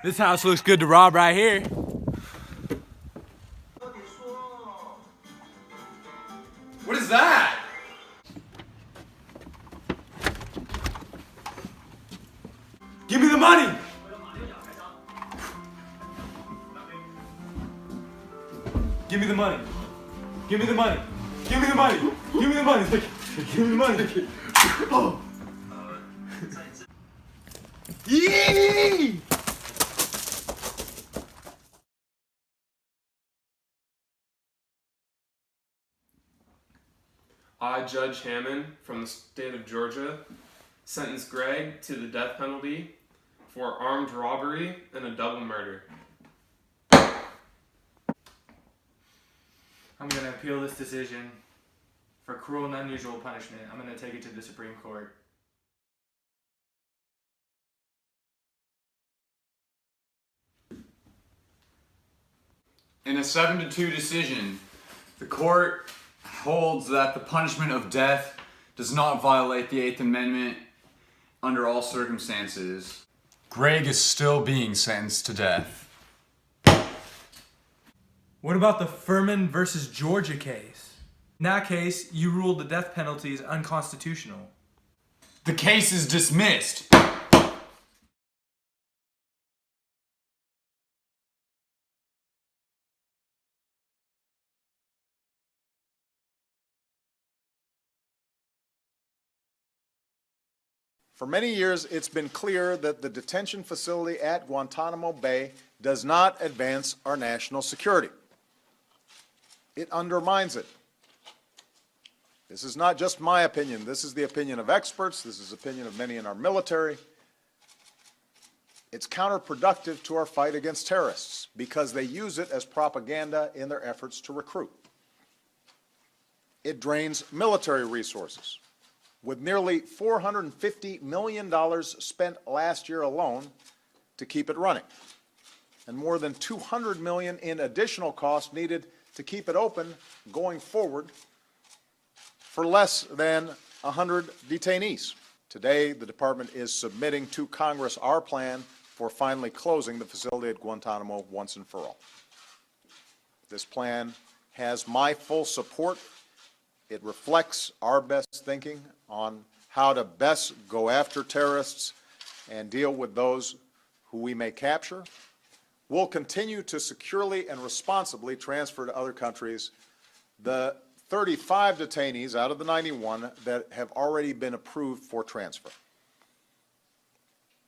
This house looks good to rob right here. What is that? Give me the money! Give me the money. Give me the money. Give me the money. Give me the money. Give me the money. Oh. Yee! I, Judge Hammond, from the state of Georgia, sentence Greg to the death penalty for armed robbery and a double murder. I'm going to appeal this decision for cruel and unusual punishment. I'm going to take it to the Supreme Court. In a 7-2 decision, the court holds that the punishment of death does not violate the 8th Amendment under all circumstances. Greg is still being sentenced to death. What about the Furman versus Georgia case? In that case, you ruled the death penalty is unconstitutional. The case is dismissed. For many years, it's been clear that the detention facility at Guantanamo Bay does not advance our national security. It undermines it. This is not just my opinion. This is the opinion of experts. This is the opinion of many in our military. It's counterproductive to our fight against terrorists because they use it as propaganda in their efforts to recruit. It drains military resources. With nearly $450 million spent last year alone to keep it running, and more than $200 million in additional costs needed to keep it open going forward for less than 100 detainees. Today, the Department is submitting to Congress our plan for finally closing the facility at Guantanamo once and for all. This plan has my full support. It reflects our best thinking on how to best go after terrorists and deal with those who we may capture. We'll continue to securely and responsibly transfer to other countries the 35 detainees out of the 91 that have already been approved for transfer.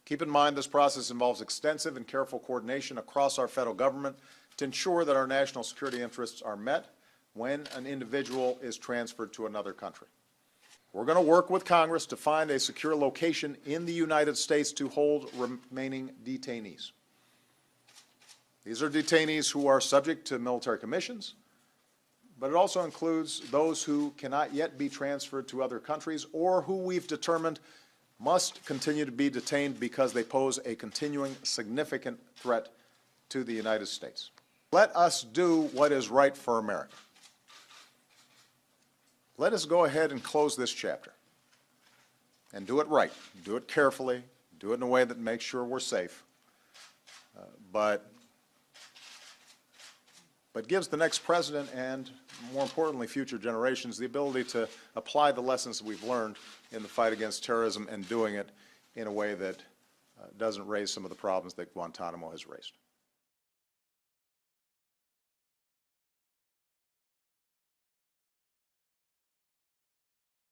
Keep in mind this process involves extensive and careful coordination across our federal government to ensure that our national security interests are met when an individual is transferred to another country. We're going to work with Congress to find a secure location in the United States to hold remaining detainees. These are detainees who are subject to military commissions, but it also includes those who cannot yet be transferred to other countries or who we've determined must continue to be detained because they pose a continuing significant threat to the United States. Let us do what is right for America. Let us go ahead and close this chapter and do it right. Do it carefully. Do it in a way that makes sure we're safe, but gives the next president and, more importantly, future generations the ability to apply the lessons that we've learned in the fight against terrorism and doing it in a way that doesn't raise some of the problems that Guantanamo has raised.